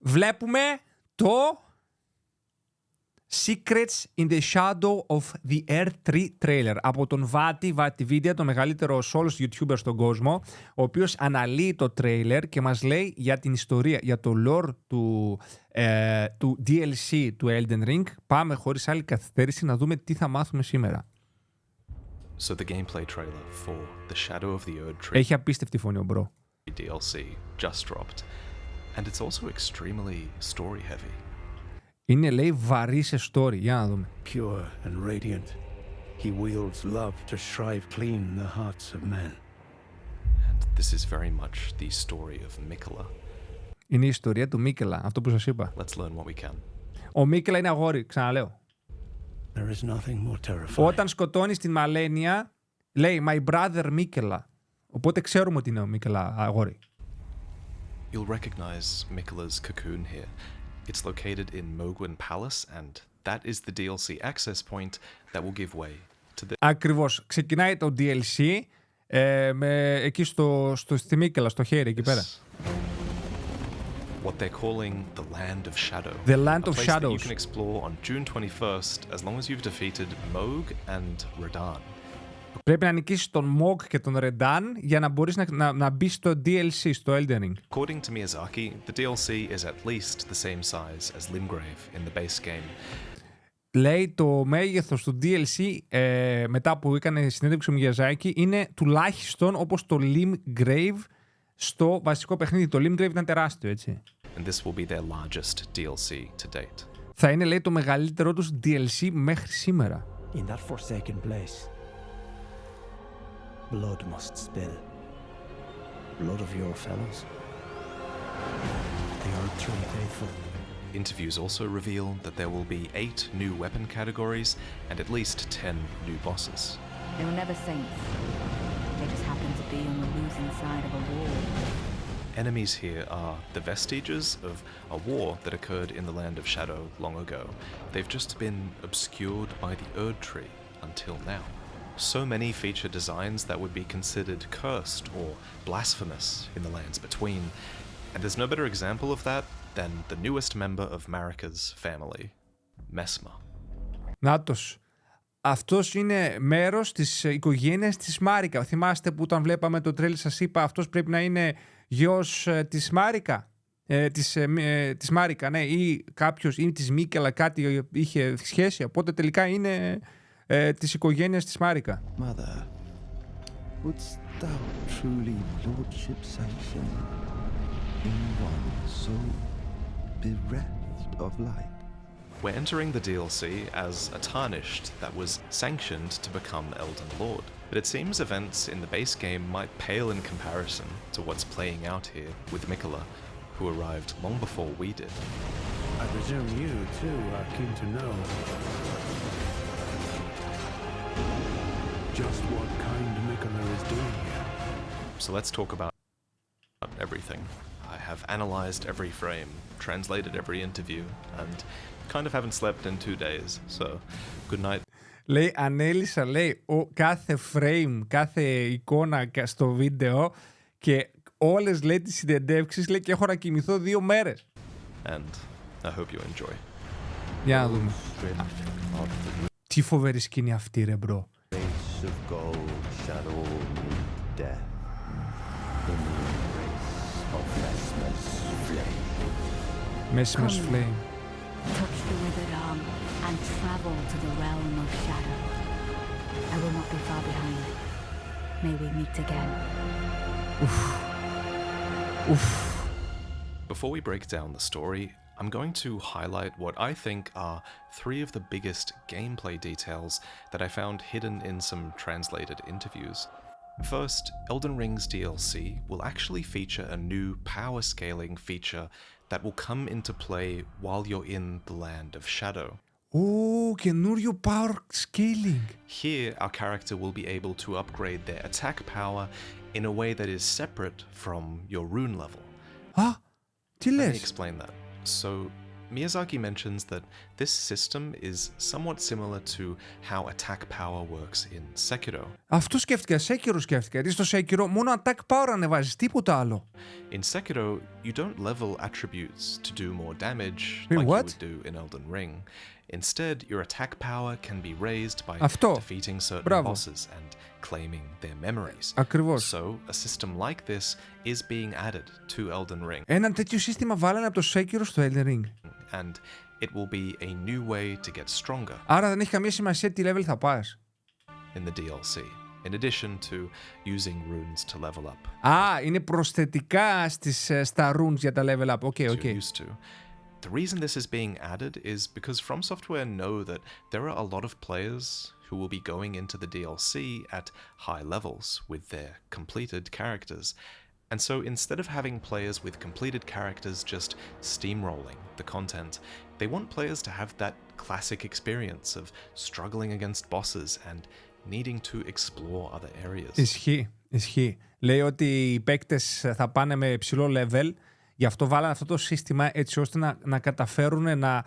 βλέπουμε το Secrets in the Shadow of the Erdtree trailer από τον Vatividia, το μεγαλύτερο solo YouTuber στον κόσμο, ο οποίος αναλύει το trailer και μας λέει για την ιστορία, για το lore του DLC του Elden Ring. Πάμε χωρίς άλλη καθυστέρηση να δούμε τι θα μάθουμε σήμερα. So the gameplay trailer for the Shadow of the Erdtree Έχει απίστευτη φωνή ο μπρο. DLC just dropped, and it's also extremely story heavy. Είναι, λέει, βαρύ σε story. Για να δούμε. Pure and radiant, he wields love to shrive clean the hearts of men. And this is very much the story of Miquella. Είναι η ιστορία του Miquella, αυτό που σας είπα. Let's learn what we can. Ο Miquella είναι αγόρι, ξαναλέω. There is nothing more terrifying. Όταν σκοτώνει την Μαλένια, λέει My brother Miquella. Οπότε ξέρουμε ότι είναι ο Miquella αγόρι. You'll recognize Miquella's cocoon here. It's located in Mogwin Palace, and that is the DLC access point that will give way to the... Ακριβώς. Ξεκινάει το DLC εκεί στη Miquella, στο χέρι, εκεί πέρα. What they're calling the Land of Shadow. The Land a of place Shadows. that you can explore on June 21st as long as you've defeated Moog and Radahn. Πρέπει να νικήσεις τον Mog και τον Redan για να μπορείς να μπεις στο DLC, στο Elden Ring. According to Miyazaki, the DLC is at least the same size as Limgrave in the base game. Λέει το μέγεθος του DLC μετά που έκανε συνέντευξη ο Miyazaki είναι τουλάχιστον όπως το Limgrave στο βασικό παιχνίδι. Το Limgrave ήταν τεράστιο, έτσι. And this will be their largest DLC to date. Θα είναι, λέει, το μεγαλύτερό τους DLC μέχρι σήμερα. In that forsaken place, blood must spill. Blood of your fellows. The Erdtree faithful. Interviews also reveal that there will be 8 new weapon categories and at least 10 new bosses. They were never saints. They just happened to be on the losing side of a war. Enemies here are the vestiges of a war that occurred in the Land of Shadow long ago. They've just been obscured by the Erdtree until now. So many feature designs that would be considered cursed or blasphemous in the lands between. And there's no better example of that than the newest member of Marika's family, Mesmer. Νάτος. Αυτός είναι μέρος της οικογένειας της Μάρικα. Θυμάστε που όταν βλέπαμε το τρέλ σας είπα αυτός πρέπει να είναι γιος της Μάρικα. Της Μάρικα, ναι, ή κάποιος ή της Miquella, κάτι είχε σχέση. Οπότε τελικά είναι της οικογένειας της Μάρικα. Mother, wouldst thou truly lordship sanction in one so bereft of light? We're entering the DLC as a tarnished that was sanctioned to become Elden Lord. But it seems events in the base game might pale in comparison to what's playing out here with Miquella, who arrived long before we did. I presume you, too, are keen to know just what kind Miquella is doing here. So let's talk about everything. I have analyzed every frame, translated every interview, and kind of haven't slept in 2 days, so good night. Λέει, ανέλησα, λέει, κάθε frame, κάθε εικόνα στο βίντεο και όλες, λέει, τις συνεντεύξεις, λέει, και έχω να κοιμηθώ 2 μέρες. And I hope you enjoy. Για να δούμε. Τι φοβερή σκηνή αυτή, ρε μπρο. Face of gold, shadow, death, in the embrace of Mesmer's flame. Mesmer's flame. Touch the withered arm and travel to the realm of shadow. I will not be far behind. May we meet again. Before we break down the story, I'm going to highlight what I think are 3 of the biggest gameplay details that I found hidden in some translated interviews. First, Elden Ring's DLC will actually feature a new power scaling feature that will come into play while you're in the Land of Shadow. Καινούριο power scaling. Here, our character will be able to upgrade their attack power in a way that is separate from your rune level. Α, τι Let me λες? explain that. So, Miyazaki mentions that this system is somewhat similar to how attack power works in Sekiro. Αυτό σκέφτηκα, Sekiro σκέφτηκα. Γιατί στο Sekiro μόνο attack power ανεβάζεις, τίποτα άλλο. In Sekiro, you don't level attributes to do more damage Wait, like what? you would do in Elden Ring. Instead, your attack power can be raised by Αυτό. defeating certain Μπράβο. bosses and claiming their memories. Ακριβώς. So, a system like this is being added to Elden Ring, Ένα τέτοιο σύστημα βάλανε από το Sekiro στο Elden Ring. and it will be a new way to get stronger Άρα δεν έχει καμία σημασία τι level θα πας. in the DLC, in addition to using runes to level up. Α, είναι προσθετικά στα runes για τα level up. Οκ, As οκ. you're used to. The reason this is being added is because From Software know that there are a lot of players who will be going into the DLC at high levels with their completed characters. And so instead of having players with completed characters just steamrolling the content, they want players to have that classic experience of struggling against bosses and needing to explore other areas. Ισχύει. Λέει ότι οι παίκτες θα πάνε με υψηλό level, γι' αυτό βάλανε αυτό το σύστημα έτσι ώστε να καταφέρουν να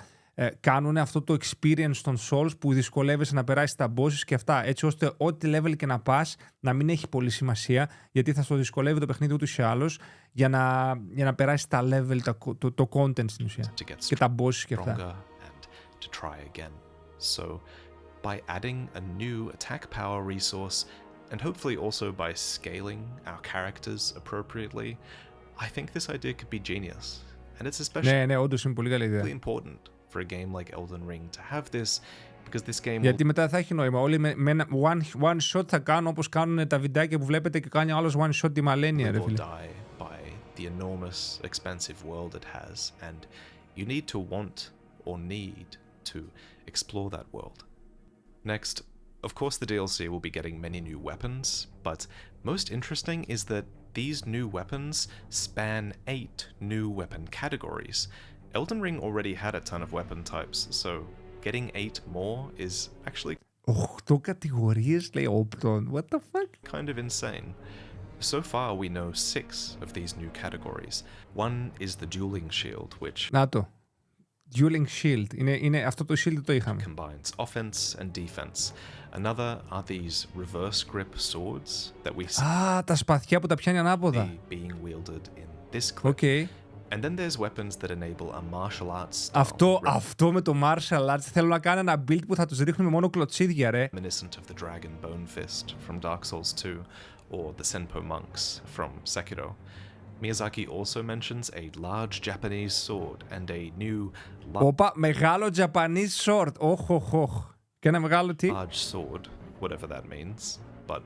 κάνουν αυτό το experience των Souls που δυσκολεύεσαι να περάσεις τα bosses και αυτά, έτσι ώστε ό,τι level και να πας να μην έχει πολύ σημασία, γιατί θα στο δυσκολεύει το παιχνίδι ούτως ή άλλως για να περάσεις τα level, το content στην ουσία και τα bosses και αυτά. And to try again. So by adding a new attack power resource and hopefully also by scaling our characters appropriately, I think this idea could be genius. And it's especially Ναι, όντως είναι πολύ καλή ιδέα. important for a game like Elden Ring to have this, because this game Γιατί will μετά θα έχει νόημα. Όλοι με ένα one shot θα κάνουν όπως κάνουν τα βιντεάκια που βλέπετε και κάνει άλλος one shot τη Μαλένια, ρε live or φίλε. die by the enormous, expansive world it has, and you need to want or need to explore that world. Next, of course the DLC will be getting many new weapons, but most interesting is that these new weapons span 8 new weapon categories. Elden Ring already had a ton of weapon types, so getting 8 more is actually 8 κατηγορίες λέει όπλων. What the fuck? kind of insane. So far we know 6 of these new categories. One is the dueling shield, which Να το. Dueling shield. Είναι αυτό το shield το είχαμε. combines offense and defense. Another are these reverse grip swords that we see Α, τα σπαθιά που τα πιάνει ανάποδα. being wielded in this clip. Οκ. And then there's weapons that enable a martial arts style Αυτό με το martial arts θέλω να κάνω ένα build που θα τους ρίχνουμε μόνο κλωτσίδια, ρε. reminiscent of the dragon bone fist from Dark Souls 2 or the Senpo monks from Sekiro. Miyazaki also mentions a large Japanese sword and a new Όπα, μεγάλο Japanese sword. Όχ. Και ένα μεγάλο τι? large sword, whatever that means. But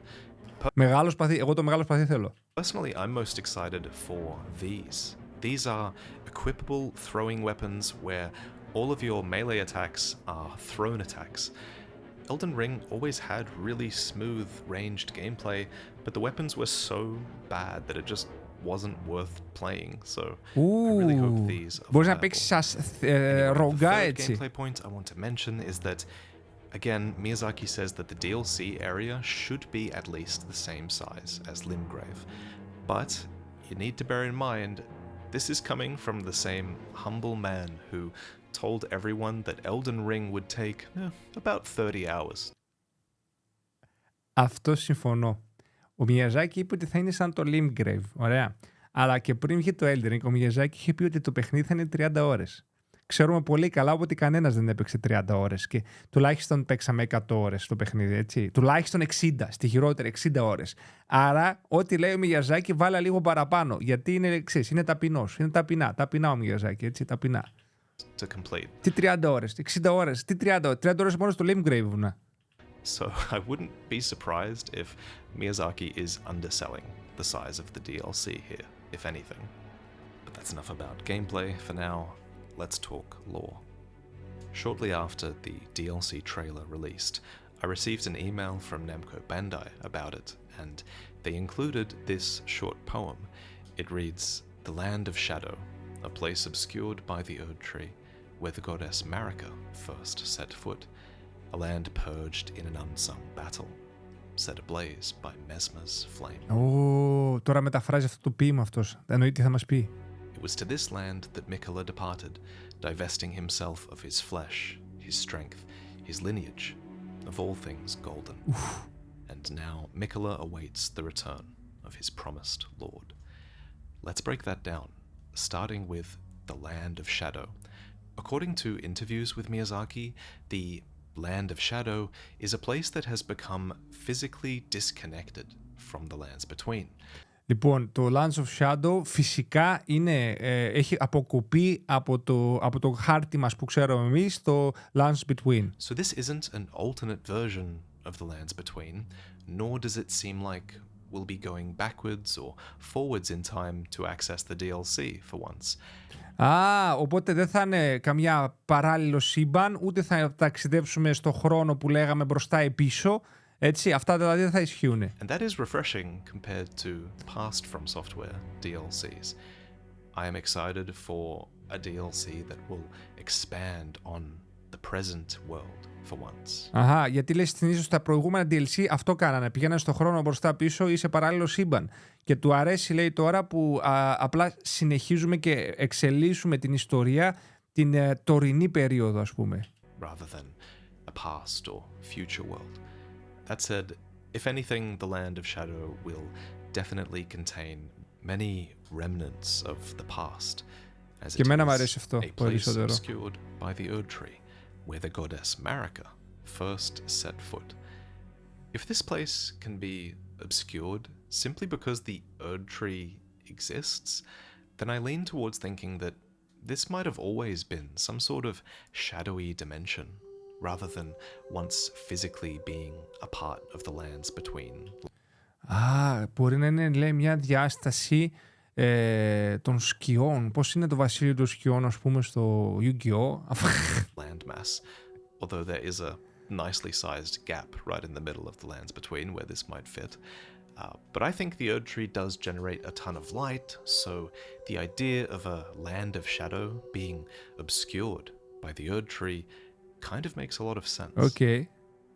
Μεγάλο σπαθί. Εγώ το μεγάλο σπαθί θέλω. personally, I'm most excited for these. These are equipable throwing weapons where all of your melee attacks are thrown attacks. Elden Ring always had really smooth ranged gameplay, but the weapons were so bad that it just wasn't worth playing. So I really hope these are Μπορείς να viable. παίξεις σαν Anyway, ρογκά the third έτσι. gameplay point I want to mention is that, again, Miyazaki says that the DLC area should be at least the same size as Limgrave. But you need to bear in mind, this is coming from the same humble man who told everyone that Elden Ring would take about 30 hours. Αυτό συμφωνώ. Ο Μιαζάκη είπε ότι θα είναι σαν το Limgrave. Ωραία. Αλλά και πριν βγει το Elden Ring, ο Μιαζάκη είχε πει ότι το παιχνίδι θα είναι 30 ώρες. Ξέρουμε πολύ καλά ότι κανένας δεν έπαιξε 30 ώρες και τουλάχιστον παίξαμε 100 ώρες στο παιχνίδι, έτσι. Τουλάχιστον 60, στη χειρότερη 60 ώρες. Άρα, ό,τι λέει ο Μιαζάκη, βάλα λίγο παραπάνω. Γιατί είναι εξής, είναι ταπεινός. Είναι ταπεινά ο Μιαζάκη, έτσι, ταπεινά. To complete. Τι 30 ώρες, 60 ώρες, τι 30 ώρες. 30 ώρες μόνο στο Limgrave, βουνά. So I wouldn't be surprised if Miyazaki is underselling the size of the DLC here, if anything. But that's enough about gameplay for now. Let's talk lore. Shortly after the DLC trailer released, I received an email from Namco Bandai about it, and they included this short poem. It reads, "The Land of Shadow, a place obscured by the Erdtree, where the goddess Marika first set foot, a land purged in an unsung battle, set ablaze by Mesmer's flame." Ω, τώρα μεταφράζει αυτό το ποίημα αυτός. Εννοείται τι θα μας πει. It was to this land that Miquella departed, divesting himself of his flesh, his strength, his lineage, of all things golden. And now Miquella awaits the return of his promised lord. Let's break that down, starting with the Land of Shadow. According to interviews with Miyazaki, the Land of Shadow is a place that has become physically disconnected from the lands between. Λοιπόν, το Lands of Shadow φυσικά έχει αποκοπεί από το χάρτη μας που ξέρουμε εμείς, το Lands Between. So this isn't an alternate version of the lands between, nor does it seem like we'll be going backwards or forwards in time to access the DLC for once. Οπότε δεν θα είναι καμιά παράλληλο σύμπαν, ούτε θα ταξιδέψουμε στο χρόνο που λέγαμε μπροστά ή πίσω. Έτσι, αυτά δηλαδή δεν θα ισχύουν. And that is refreshing compared to past From Software DLCs. I am excited for a DLC that will expand on the present world for once. Γιατί λέει συνήθως τα προηγούμενα DLC αυτό κάνανε. Πηγαίνανε στο χρόνο μπροστά πίσω ή σε παράλληλο σύμπαν. Και του αρέσει, λέει, τώρα που απλά συνεχίζουμε και εξελίσσουμε την ιστορία την τωρινή περίοδο, ας πούμε. Rather than a past or future world. That said, if anything, the Land of Shadow will definitely contain many remnants of the past, as it is a place obscured by the Erdtree, where the goddess Marika first set foot. If this place can be obscured simply because the Erdtree exists, then I lean towards thinking that this might have always been some sort of shadowy dimension, rather than once physically being a part of the lands between. Μπορεί να είναι, λέει, μια διάσταση των σκιών. Πώς είναι το βασίλειο των σκιών, ας πούμε, στο Yu-Gi-Oh! Landmass, although there is a nicely sized gap right in the middle of the lands between where this might fit. But I think the Erdtree does generate a ton of light, so the idea of a Land of Shadow being obscured by the Erdtree kind of makes a lot of sense. Okay.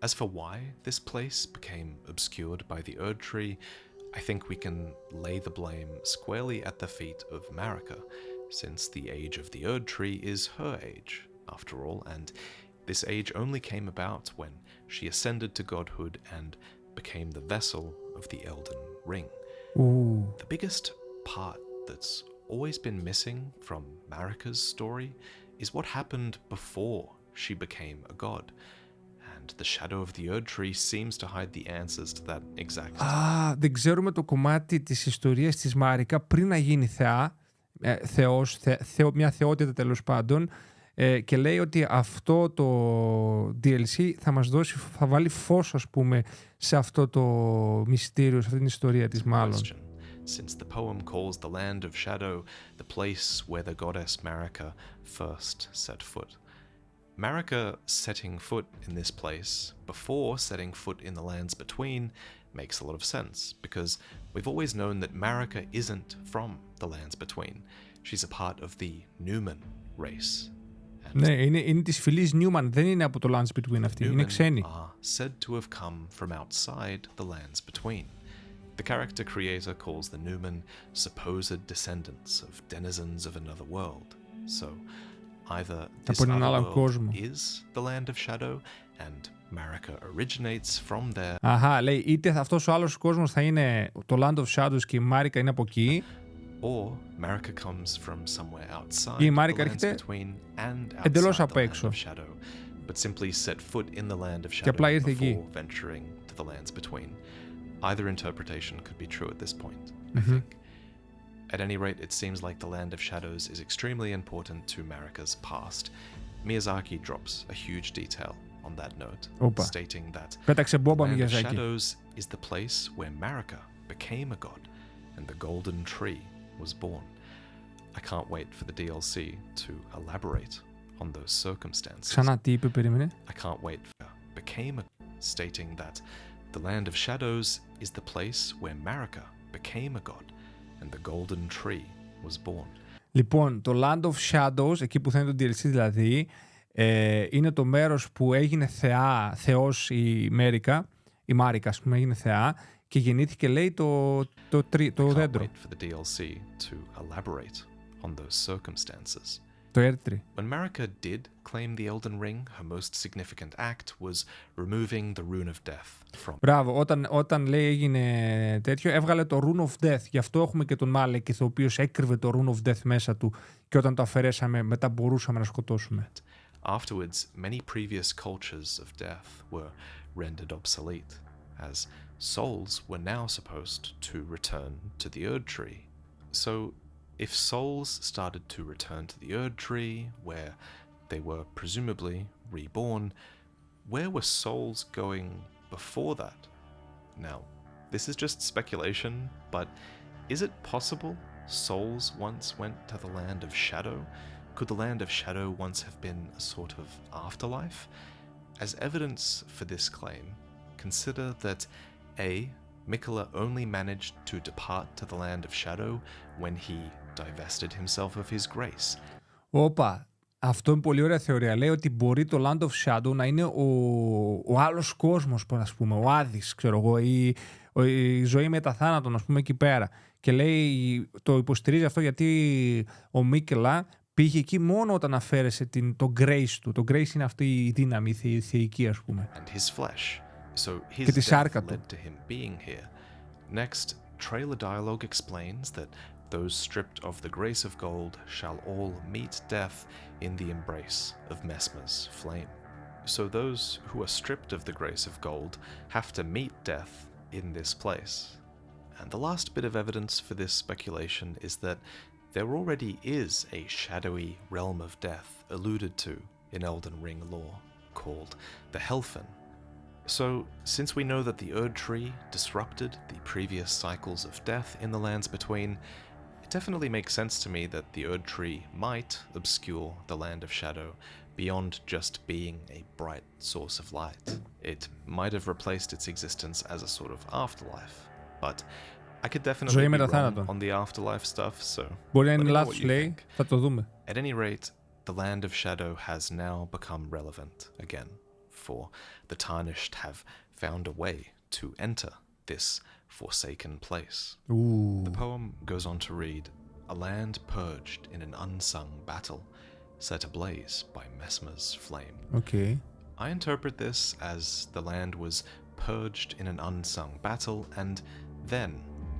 As for why this place became obscured by the Erdtree, I think we can lay the blame squarely at the feet of Marika, since the age of the Erdtree is her age, after all, and this age only came about when she ascended to godhood and became the vessel of the Elden ring. The biggest part that's always been missing from Marika's story is what happened before she became a god, and the shadow of the Erdtree seems to hide the answers to that exact. Δεν ξέρουμε το κομμάτι της ιστορίας της Μάρικα πριν να γίνει θεά, μια θεότητα τέλος πάντων, και λέει ότι αυτό το DLC θα μας δώσει, θα βάλει φως, ας πούμε, σε αυτό το μυστήριο, σε αυτή την ιστορία της μάλλον. Since the poem calls the Land of Shadow the place where the goddess Marika first set foot. Marika setting foot in this place before setting foot in the lands between makes a lot of sense, because we've always known that Marika isn't from the lands between. She's a part of the Newman race. Ναι, είναι της φυλής Newman, δεν είναι από το Lands Between αυτή, είναι ξένη. Are said to have come from outside the lands between. The character creator calls the Newman supposed descendants of denizens of another world. So either this other world is the Land of Shadow and Marika originates from there. Λέει είτε αυτός ο άλλος κόσμος θα είναι το Land of Shadows και η Marika είναι από εκεί, or Marika comes from somewhere outside η the Marika lands έρχεται between and εντελώς outside απ' the Land έξω of Shadow, but simply set foot in the Land of και Shadow απλά ήρθε εκεί. before venturing to the lands between. Either interpretation could be true at this point, I think. At any rate, it seems like the Land of Shadows is extremely important to Marika's past. Miyazaki drops a huge detail on that note, stating that the Land of Shadows is the place where Marika became a god and the golden tree was born. I can't wait for the DLC to elaborate on those circumstances. I can't wait for became a god, stating that the Land of Shadows is the place where Marika became a god and the golden tree was born. Λοιπόν, το Land of Shadows, εκεί που θα είναι το DLC δηλαδή, είναι το μέρος που έγινε θεός η Marika, ας πούμε, έγινε θεά και γεννήθηκε, λέει, το δέντρο. For the DLC to elaborate on those circumstances. Το Erdtree. When Marika did claim the Elden Ring, her most significant act was removing the Rune of Death from. Μπράβο, όταν λέει έγινε τέτοιο, έβγαλε το Rune of Death. Γι' αυτό έχουμε και τον Malekith, ο οποίος έκρυβε το Rune of Death μέσα του και όταν το αφαιρέσαμε, μετά μπορούσαμε να σκοτώσουμε. Afterwards, many previous cultures of death were rendered obsolete, as souls were now supposed to return to the Erdtree. So, if souls started to return to the Erdtree, where they were presumably reborn, where were souls going before that? Now, this is just speculation, but is it possible souls once went to the Land of Shadow? Could the Land of Shadow once have been a sort of afterlife? As evidence for this claim, consider that A. Miquella only managed to depart to the Land of Shadow when he divested himself of his grace. Όπα, αυτό είναι πολύ ωραία θεωρία. Λέει ότι μπορεί το Land of Shadow να είναι ο άλλος κόσμος, ας πούμε, ο Άδης, ξέρω εγώ, η ζωή μετά θάνατον, ας πούμε, εκεί πέρα. Και λέει, το υποστηρίζει αυτό γιατί ο Miquella πήγε εκεί μόνο όταν αφαίρεσε το grace του. Το grace είναι αυτή η δύναμη, η θεϊκή, ας πούμε. And his flesh. So his Και τη death σάρκα του. led to him being here. Next, trailer dialogue explains that those stripped of the grace of gold shall all meet death in the embrace of Mesmer's flame. So those who are stripped of the grace of gold have to meet death in this place. And the last bit of evidence for this speculation is that there already is a shadowy realm of death alluded to in Elden Ring lore called the Helfen. So, since we know that the Erdtree disrupted the previous cycles of death in the lands between, it definitely makes sense to me that the Erdtree might obscure the Land of Shadow beyond just being a bright source of light. It might have replaced its existence as a sort of afterlife, but I could definitely be wrong on the afterlife stuff, so Μπορεί να let είναι me know what λάθος, you λέει. think. Θα το δούμε. At any rate, the Land of Shadow has now become relevant again, for the Tarnished have found a way to enter this forsaken place. Ooh. The poem goes on to read, a land purged in an unsung battle, set ablaze by Mesmer's flame. Okay. I interpret this as the land was purged in an unsung battle, and then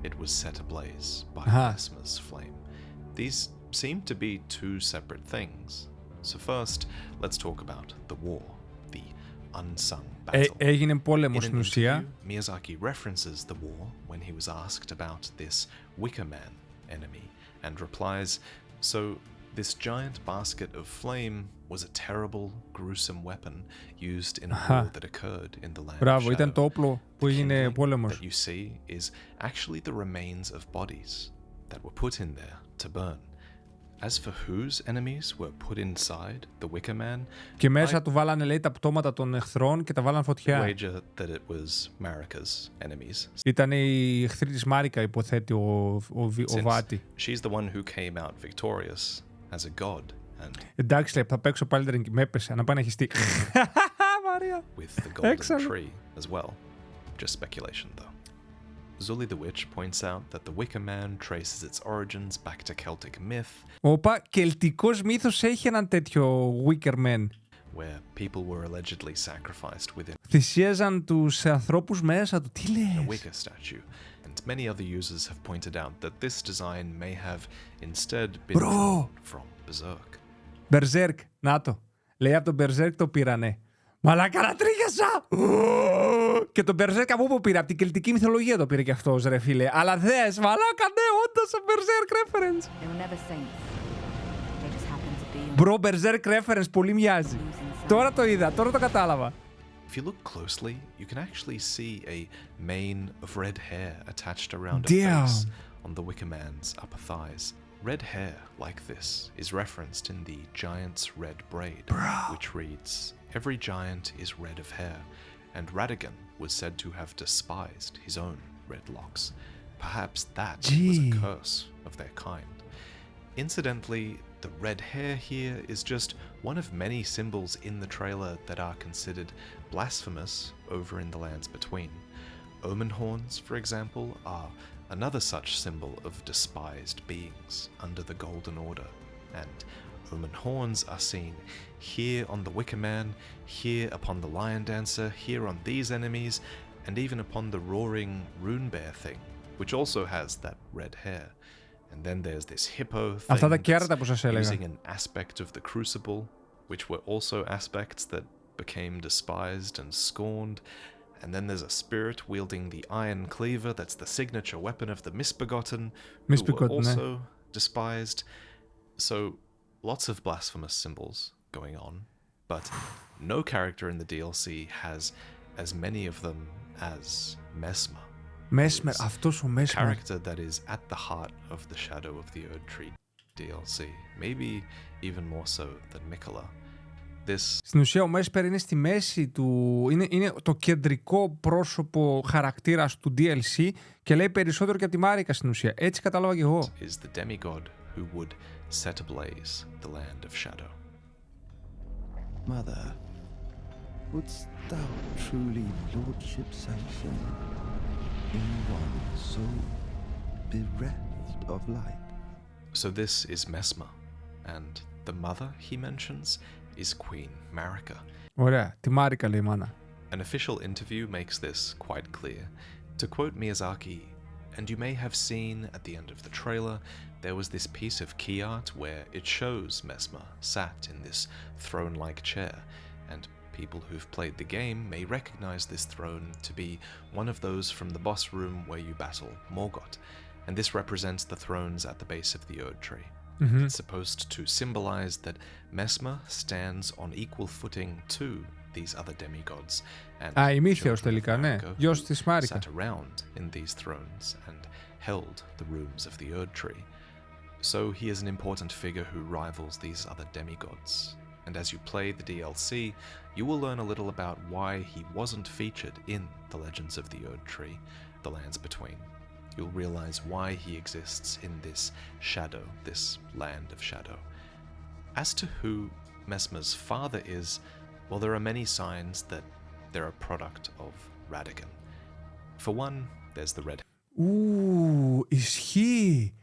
it was set ablaze by Mesmer's flame. These seem to be two separate things. So first, let's talk about the war, the unsung battle. Έγινε πόλεμος In στην an ουσία. interview, Miyazaki references the war when he was asked about this Wicker Man enemy and replies, so this giant basket of flame was a terrible, gruesome weapon used in a war that occurred in the Land of Μπράβο, Shadow. ήταν το όπλο που The έγινε kindling πόλεμος. that you see is actually the remains of bodies that were put in there to burn. As for whose enemies were put inside the Wicker Man, Και μέσα του βάλανε, λέει, τα πτώματα των εχθρών και τα βάλανε φωτιά. wager that it was Marika's enemies. Ήταν η εχθρή της Μάρικα, υποθέτει ο Since Βάτη. she's the one who came out victorious as a god and Εντάξει, λέει, θα παίξω πάλι την με έπεσε, να πάει να χυστεί. Μαρία. with the golden Excellent. tree as well. Just speculation though. Zully the Witch points out that the Wicker Man traces its origins back to Celtic myth, Όπα, κελτικός μύθος έχει έναν τέτοιο Wicker Man. where people were allegedly sacrificed within Θυσίαζαν τους ανθρώπους μέσα του. Τι a λες? Wicker statue, and many other users have pointed out that this design may have instead been Bro! drawn from Berserk. Berserk, να το. Λέει από τον Berserk το πήρανε. Μαλάκα, να τρίχασα! Και τον Berserk από πού πήρε? Από την κελτική μυθολογία το πήρε και αυτός, ρε φίλε. Αλλά δες, μαλάκα, ναι, όντως Berserk reference. They were never saints. They just happened to be on Bro, Berserk reference, πολύ μοιάζει. Τώρα το είδα, τώρα το κατάλαβα. If you look closely, you can actually see a mane of red hair attached around a Damn. face on the Wicker Man's upper thighs. Red hair like this is referenced in the giant's red braid, which reads, every giant is red of hair, and Radigan was said to have despised his own red locks. Perhaps that was a Gee. curse of their kind. Incidentally, the red hair here is just one of many symbols in the trailer that are considered blasphemous over in the lands between. Omen horns, for example, are another such symbol of despised beings under the Golden Order, and omen horns are seen here on the Wicker Man, here upon the Lion Dancer, here on these enemies, and even upon the roaring rune bear thing, which also has that red hair. And then there's this hippo Αυτά τα thing κέρατα που σας έλεγα. using an aspect of the crucible, which were also aspects that became despised and scorned. And then there's a spirit wielding the iron cleaver that's the signature weapon of the Misbegotten, who were also despised. So lots of blasphemous symbols going on, but no character in the DLC has as many of them as Mesmer. Mesmer, αυτός ο Mesmer. Character that is at the heart of the Shadow of the Erdtree DLC, maybe even more so than Miquella. Στην ουσία ο Mesmer είναι στη μέση του, είναι το κεντρικό πρόσωπο χαρακτήρας του DLC και λέει περισσότερο και από τη Marika στην ουσία. Έτσι κατάλαβα και εγώ. Is the demigod who would set ablaze the land of shadow. Mother, wouldst thou truly lordship sanction in one so bereft of light? So this is Mesmer, and the mother he mentions is Queen Marika. Ωραία, τη Marika λέει η μάνα. An official interview makes this quite clear. To quote Miyazaki, and you may have seen at the end of the trailer, there was this piece of key art where it shows Mesmer sat in this throne-like chair, and people who've played the game may recognize this throne to be one of those from the boss room where you battle Morgoth, and this represents the thrones at the base of the Erdtree. Mm-hmm. It's supposed to symbolize that Mesmer stands on equal footing to these other demigods, and ημίθεος τελικά, ναι, γιος της Marika. Sat around in these thrones and held the rooms of the Erdtree. So he is an important figure who rivals these other demigods. And as you play the DLC, you will learn a little about why he wasn't featured in the Legends of the Erdtree, the Lands Between. You'll realize why he exists in this shadow, this land of shadow. As to who Mesmer's father is, well, there are many signs that they're a product of Radagon. For one, there's the red. Ισχύει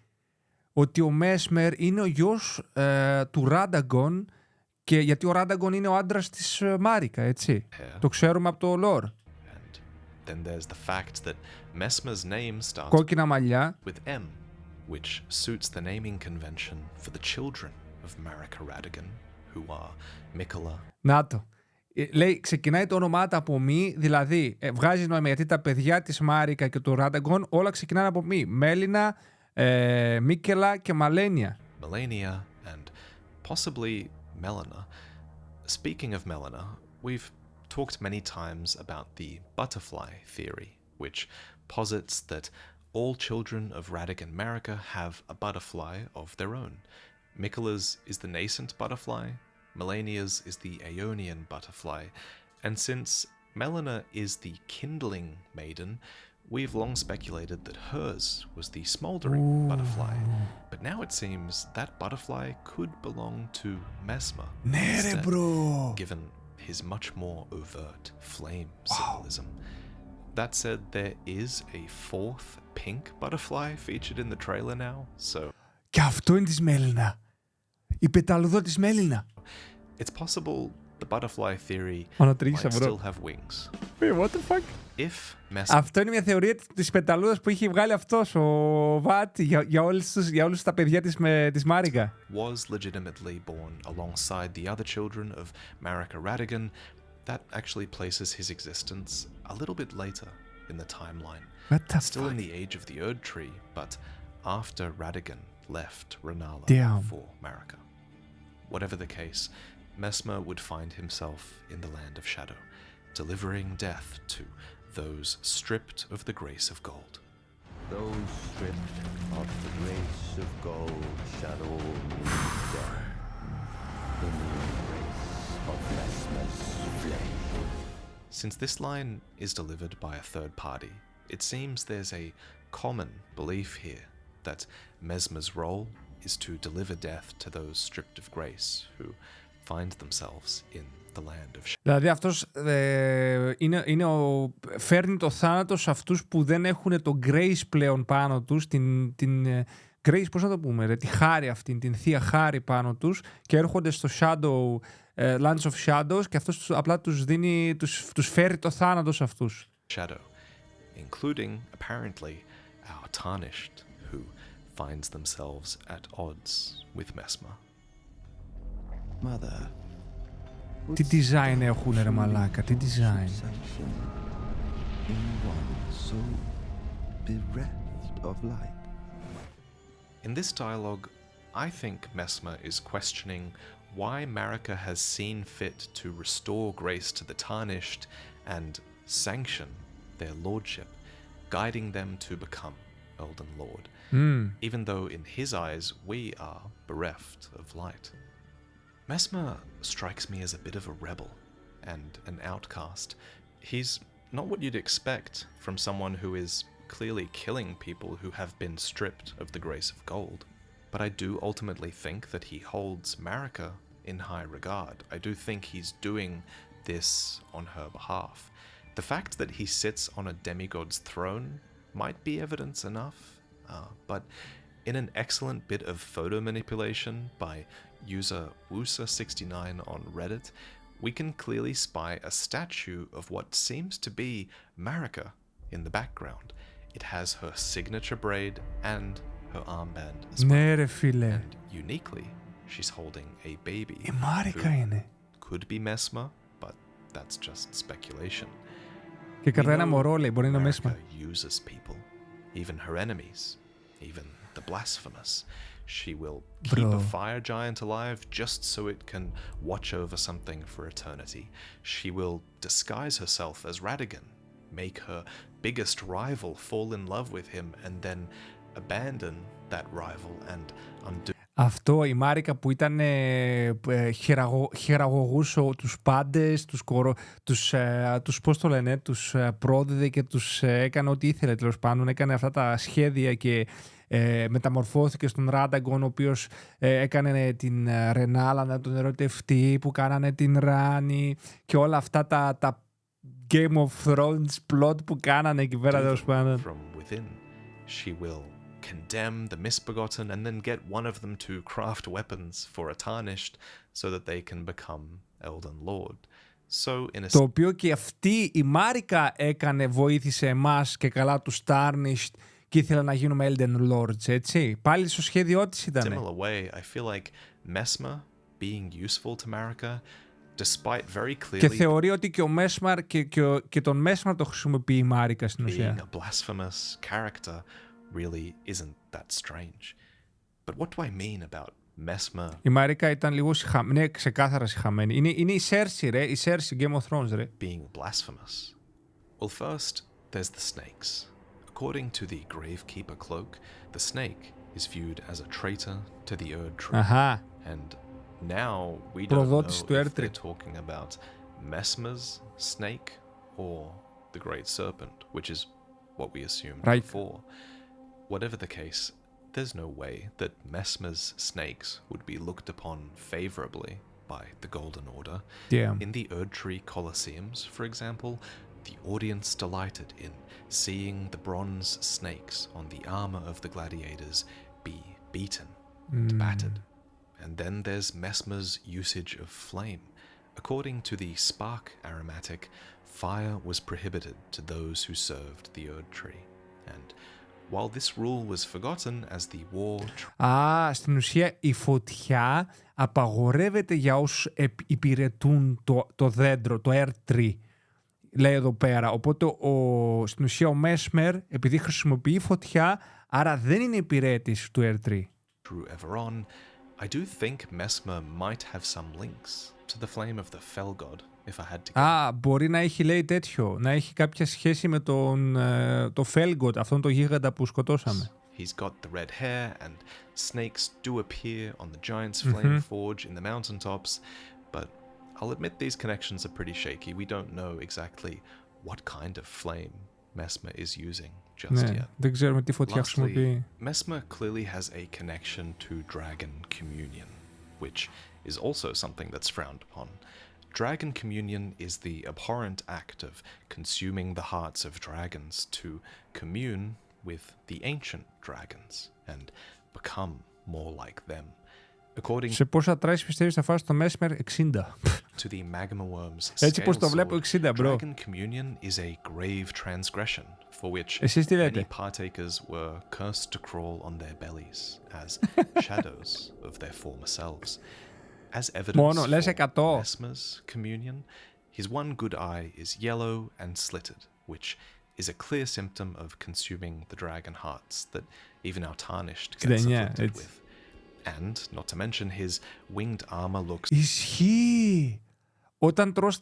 ότι ο Mesmer είναι ο γιος του Radagon, και γιατί ο Radagon είναι ο άντρας της Marika, έτσι. Το ξέρουμε από το lore. And then there's the fact that Mesmer's name starts κόκκινα μαλλιά with M, which suits the naming convention for the children of Marika Radagon, who are Miquella. Να το. Λέει, ξεκινάει το όνομά του από μη, δηλαδή βγάζει νόημα γιατί τα παιδιά της Marika και του Radagon όλα ξεκινάνε από μη. Μέλινα, Miquella και Malenia. Malenia and possibly Melina. Speaking of Melina, we've talked many times about the butterfly theory, which posits that all children of Radagon Marika have a butterfly of their own. Miquella's is the nascent butterfly, Malenia's is the Aeonian butterfly, and since Melina is the kindling maiden, we've long speculated that hers was the smoldering butterfly. But now it seems that butterfly could belong to Mesmer instead, given his much more overt flame symbolism. That said, there is a fourth pink butterfly featured in the trailer now, so... Και αυτό είναι της Μέλινα. Η πεταλουδό της Μέλινα. It's possible the butterfly theory might still have wings. Wait, what the fuck? If Mesmer... Αυτό είναι μια θεωρία της πεταλούδας που είχε βγάλει αυτός ο Βάτι για όλους τα παιδιά της Marika. Was legitimately born alongside the other children of Marika Radagon, that actually places his existence a little bit later in the timeline. What the Still fuck? in the age of the Erdtree, but after Radagon left Rennala for Marika. Whatever the case, Mesmer would find himself in the land of shadow, delivering death to those stripped of the grace of gold. Those stripped of the grace of gold shall all meet death in the embrace of Mesmer's flame. Since this line is delivered by a third party, it seems there's a common belief here that Mesmer's role is to deliver death to those stripped of grace who find themselves in the land of shadow. Δηλαδή αυτός φέρνει το θάνατο σε αυτούς που δεν έχουν το grace πλέον πάνω τους, την grace, πώς να το πούμε, τη χάρη αυτή, την θεία χάρη πάνω τους, και έρχονται στο shadow, lands of shadows, και αυτός απλά τους δίνει, τους φέρει το θάνατο σε αυτούς. Shadow, including apparently our tarnished, who finds themselves at odds with Mesmer. Mother, Τι design έχουν ρε μαλάκα, τι design. in one so bereft of light. In this dialogue, I think Mesmer is questioning why Marika has seen fit to restore grace to the tarnished and sanction their lordship, guiding them to become Elden Lord, even though in his eyes we are bereft of light. Mesmer strikes me as a bit of a rebel and an outcast. He's not what you'd expect from someone who is clearly killing people who have been stripped of the grace of gold. But I do ultimately think that he holds Marika in high regard. I do think he's doing this on her behalf. The fact that he sits on a demigod's throne might be evidence enough, but in an excellent bit of photo manipulation by user Woosa69 on Reddit, we can clearly spy a statue of what seems to be Marika in the background. It has her signature braid and her armband as well. Ναι ρε φίλε. And uniquely, she's holding a baby. Η Μάρικα who είναι. Could be Mesmer, but that's just speculation. Και κρατάει ένα We know μωρό, λέει, μπορεί να είναι ο Marika Mesmer. uses people, even her enemies, even the blasphemous. She will keep a fire giant alive just so it can watch over something for eternity. She will disguise herself as Radigan, make her biggest rival fall in love with him, and then abandon that rival and undo. Αυτό, η Μάρικα που ήταν χειραγωγούσε τους πάντες, τους πώς το λένε, τους πρόδιδε και τους έκανε ό,τι ήθελε, τέλος πάντων. Έκανε αυτά τα σχέδια και μεταμορφώθηκε στον Ράνταγκον, ο οποίος έκανε την Ρενάλα να τον ερωτευτεί, που κάνανε την Ράνη και όλα αυτά τα Game of Thrones plot που κάνανε εκεί πέρα, τέλος πάντων. From within, she will condemn the misbegotten and then get one of them to craft weapons for a tarnished so that they can become Elden Lord. So in a Το οποίο και αυτή η Μάρικα βοήθησε εμάς και καλά τους tarnished και ήθελα να γίνουμε Elden Lords, έτσι. Πάλι στο σχέδιό της ήταν. similar way, I feel like Mesmer being useful to Marika, despite very clearly Και θεωρεί ότι και ο Mesmer και τον Mesmer το χρησιμοποιεί η Μάρικα στην being ουσία. a blasphemous character really isn't that strange. But what do I mean about Mesmer? Η Μαρίκα ήταν λίγο σιχαμένη, ναι, ξεκάθαρα σιχαμένη. Είναι η Cersei, ρε, η Cersei Game of Thrones, ρε. Being blasphemous. Well, first, there's the snakes. According to the Gravekeeper cloak, the snake is viewed as a traitor to the Erdtree. Αχα. And now we don't Προδότης know του if Erdtree. they're talking about Mesmer's snake or the Great Serpent, which is what we assumed Right. before. Whatever the case, there's no way that Mesmer's snakes would be looked upon favorably by the Golden Order. Yeah. In the Erdtree Colosseums, for example, the audience delighted in seeing the bronze snakes on the armor of the gladiators be beaten and battered. And then there's Mesmer's usage of flame. According to the Spark aromatic, fire was prohibited to those who served the Erdtree. And while this rule was forgotten as the war... Α, στην ουσία η φωτιά απαγορεύεται για όσους υπηρετούν το δέντρο, το Erdtree, λέει εδώ πέρα. Οπότε στην ουσία ο Mesmer, επειδή χρησιμοποιεί φωτιά, άρα δεν είναι υπηρέτης του Erdtree. ever on, I do think Mesmer might have some links to the flame of the Fell God, if I had to guess. Α, μπορεί να έχει, λέει, τέτοιο, να έχει κάποια σχέση με το Fell God, αυτόν το γίγαντα που σκοτώσαμε. He's got the red hair, and snakes do appear on the giant's flame forge in the mountaintops, but I'll admit these connections are pretty shaky. We don't know exactly what kind of flame Mesmer is using just Ναι, yet. δεν ξέρουμε τι φωτιά Lastly, χρησιμοποιεί. Mesmer clearly has a connection to dragon communion. which is also something that's frowned upon. Dragon communion is the abhorrent act of consuming the hearts of dragons to commune with the ancient dragons and become more like them. According Σε πόσα tries πιστεύεις θα φας το Mesmer? 60. to the magma worm's Έτσι πως scale το βλέπω, sword, 60, bro. dragon communion is a grave transgression for which Εσείς τι many λέτε? partakers were cursed to crawl on their bellies as shadows of their former selves. As evidence Μόνο, λες 100. Mesmer's communion, his one good eye is yellow and slitted, which is a clear symptom of consuming the dragon hearts that even our tarnished gets 69, afflicted έτσι. with. And, not to mention, his winged armor looks Ισχύει! Όταν τρως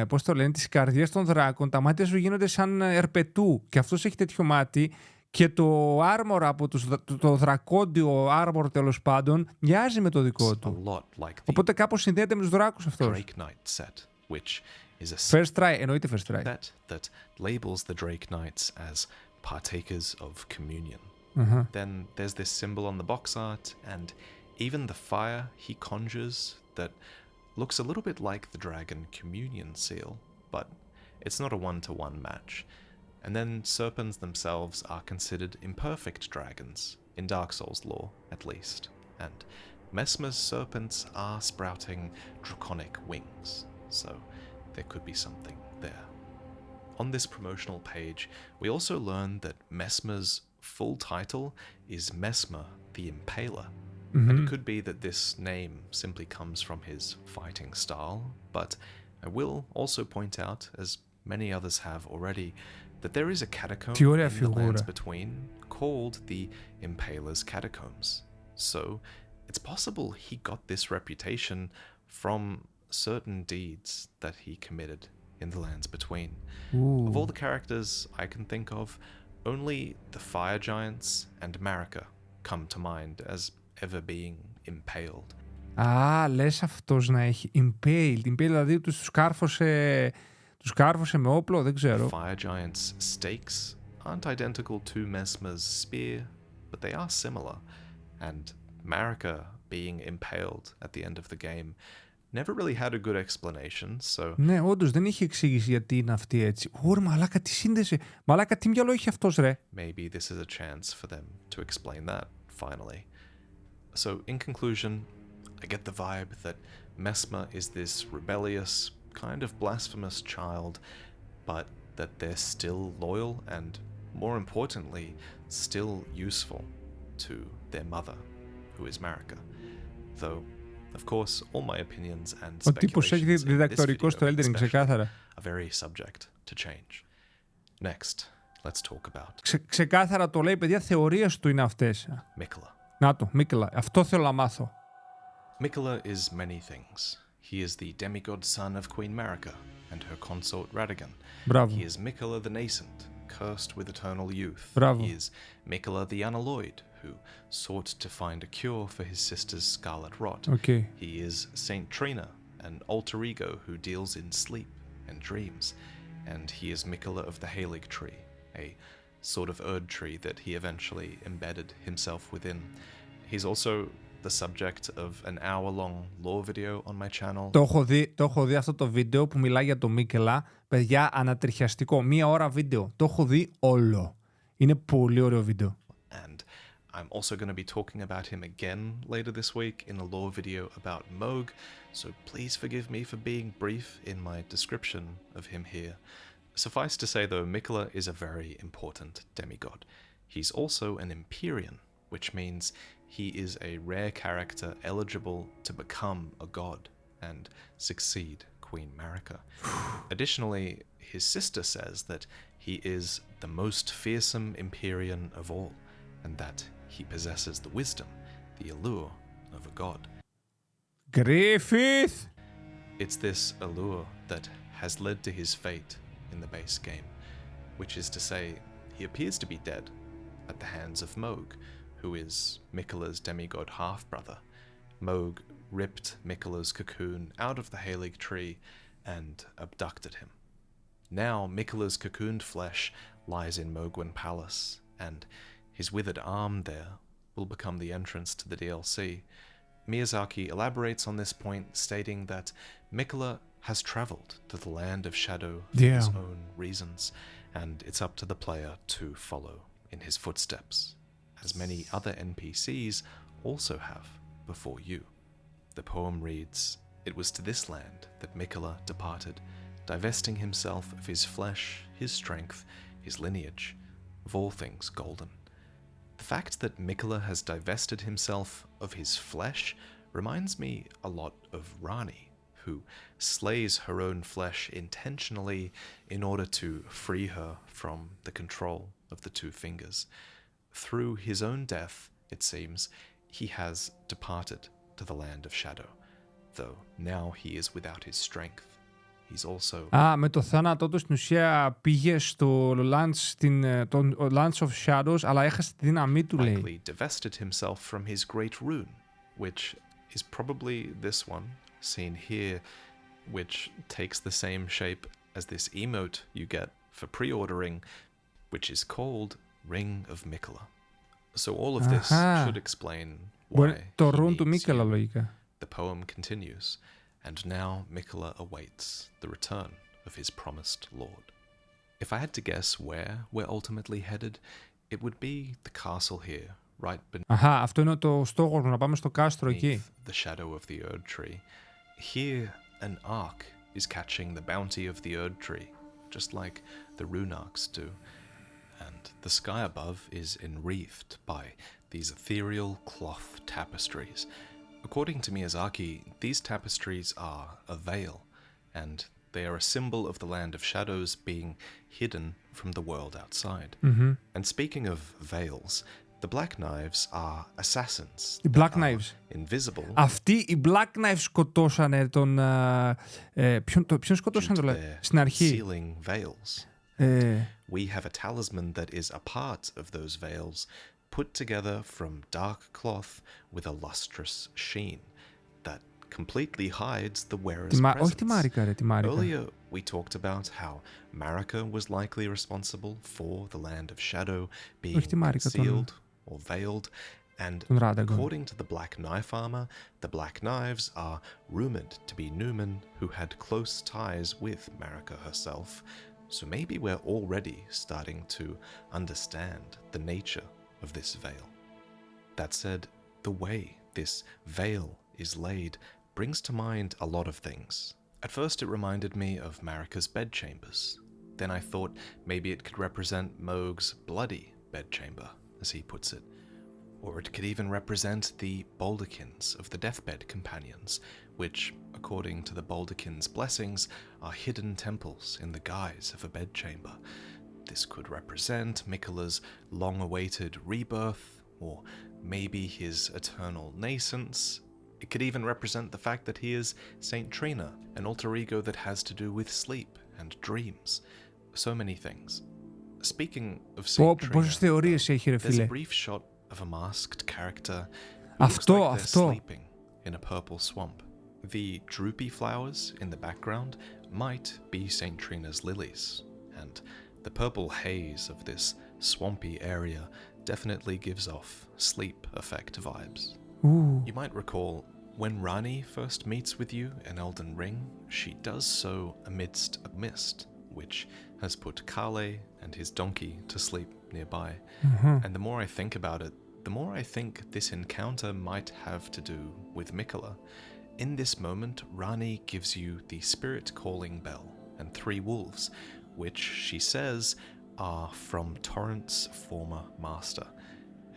πώς το λένε, τις καρδιές των δράκων, τα μάτια σου γίνονται σαν ερπετού. Και αυτός έχει τέτοιο μάτι. Και το armor από το δρακόντιο armor, τέλος πάντων, μοιάζει με το δικό a του. lot like the Οπότε κάπως συνδέεται με τους δράκους αυτός. Drake Knight set, which is a First try, εννοείται first try. set that labels the Drake Knights as partakers of communion. Then there's this symbol on the box art, and even the fire he conjures that looks a little bit like the dragon communion seal, but it's not a one-to-one match. And then serpents themselves are considered imperfect dragons, in Dark Souls lore at least, and Mesmer's serpents are sprouting draconic wings, so there could be something there. On this promotional page, we also learn that Mesmer's full title is Mesmer the Impaler, and it could be that this name simply comes from his fighting style, but I will also point out, as many others have already, that there is a catacomb Τι ωραία in the lands φιγούρα. between called the Impaler's Catacombs. So it's possible he got this reputation from certain deeds that he committed in the lands between. Of all the characters I can think of, only the fire giants and Marika come to mind as ever being impaled. Α, λες αυτός να έχει impaled. Impaled, δηλαδή τους κάρφωσε με όπλο, δεν ξέρω. Fire giants' stakes aren't identical to Mesmer's spear, but they are similar. And Marika being impaled at the end of the game never really had a good explanation, so... Ναι, όντως δεν είχε εξήγηση γιατί είναι αυτή έτσι. Ωρ, μαλάκα, τι σύνδεση. Μαλάκα, τι μυαλό έχει αυτός, ρε. Maybe this is a chance for them to explain that, finally. So, in conclusion, I get the vibe that Mesmer is this rebellious, kind of blasphemous child, but that they're still loyal and, more importantly, still useful to their mother, who is Marika. Though, of course, all my opinions and Ο τύπος έχει speculations in this διδακτορικό στο video Elden, especially ξεκάθαρα. are very subject to change. Next, let's talk about Ξεκάθαρα το λέει, παιδιά, θεωρίες του είναι αυτές. Miquella. Να το, Miquella. Αυτό θέλω να μάθω. Miquella is many things. He is the demigod son of Queen Marika and her consort Radagon. Μπράβο. He is Miquella the Nascent, cursed with eternal youth. Bravo. He is Miquella the Unalloyed, who sought to find a cure for his sister's scarlet rot. Okay. He is Saint Trina, an alter ego who deals in sleep and dreams. And he is Miquella of the Halig Tree, a sort of Erdtree that he eventually embedded himself within. He's also the subject of an hour-long lore video on my channel. Το έχω δει αυτό το βίντεο που μιλάει για το Miquella. Παιδιά, ανατριχιαστικό. 1 ώρα βίντεο. Το έχω δει όλο. Είναι πολύ ωραίο βίντεο. And I'm also going to be talking about him again later this week in a lore video about Mohg, so please forgive me for being brief in my description of him here. Suffice to say though, Miquella is a very important demigod. He's also an Empyrean, which means he is a rare character eligible to become a god and succeed Queen Marika. Additionally, his sister says that he is the most fearsome Empyrean of all, and that he possesses the wisdom, the allure of a god. Griffith! It's this allure that has led to his fate in the base game, which is to say, he appears to be dead at the hands of Mohg, who is Miquella's demigod half-brother. Mohg ripped Miquella's cocoon out of the Halig Tree and abducted him. Now Miquella's cocooned flesh lies in Mohgwyn Palace, and his withered arm there will become the entrance to the DLC. Miyazaki elaborates on this point, stating that Miquella has traveled to the land of shadow for his own reasons, and it's up to the player to follow in his footsteps, as many other NPCs also have before you. The poem reads, "It was to this land that Miquella departed, divesting himself of his flesh, his strength, his lineage, of all things golden." The fact that Miquella has divested himself of his flesh reminds me a lot of Rani, who slays her own flesh intentionally in order to free her from the control of the two fingers. Through his own death, it seems, he has departed to the land of shadow, though now he is without his strength. He's also... με το θάνατό του στην ουσία πήγε στο Lands of Shadows, αλλά έχασε τη δύναμή του, λέει. divested himself from his great rune, which is probably this one, seen here, which takes the same shape as this emote you get for pre-ordering, which is called Ring of Miquella. So all of this should explain why το rune του Miquella, λογικά. The poem continues, and now Miquella awaits the return of his promised lord. If I had to guess where we're ultimately headed, it would be the castle here, right beneath αυτό είναι το στόχο μου, να πάμε στο κάστρο εκεί. the shadow of the Erdtree. Here, an ark is catching the bounty of the Erdtree, just like the rune arcs do. And the sky above is enwreathed by these ethereal cloth tapestries. According to Miyazaki, these tapestries are a veil, and they are a symbol of the land of shadows being hidden from the world outside. And speaking of veils, the Black Knives are assassins. Οι Black Knives. Invisible. Αυτοί οι Black Knives σκοτώσανε τον... ποιον σκοτώσανε το λέει στην αρχή. Sealing veils. We have a talisman that is a part of those veils, put together from dark cloth with a lustrous sheen that completely hides the wearer's presence. Όχι τη Marika, ρε, τη Marika. Earlier, we talked about how Marika was likely responsible for the land of shadow being concealed or veiled, and according to the Black Knife armor, the Black Knives are rumored to be Numen who had close ties with Marika herself, so maybe we're already starting to understand the nature of this veil. That said, the way this veil is laid brings to mind a lot of things. At first it reminded me of Marika's bedchambers. Then I thought maybe it could represent Mohg's bloody bedchamber, as he puts it. Or it could even represent the baldachins of the deathbed companions, which, according to the baldachins' blessings, are hidden temples in the guise of a bedchamber. This could represent Miquella's long-awaited rebirth, or maybe his eternal nascence. It could even represent the fact that he is Saint Trina, an alter ego that has to do with sleep and dreams. So many things. Speaking of Saint Trina, there's a brief shot of a masked character who looks like they're sleeping in a purple swamp. The droopy flowers in the background might be Saint Trina's lilies, and the purple haze of this swampy area definitely gives off sleep effect vibes. Ooh. You might recall when Rani first meets with you in Elden Ring, she does so amidst a mist, which has put Kale and his donkey to sleep nearby. And the more I think about it, the more I think this encounter might have to do with Miquella. In this moment, Rani gives you the spirit calling bell and 3 wolves, which she says are from Torrent's former master.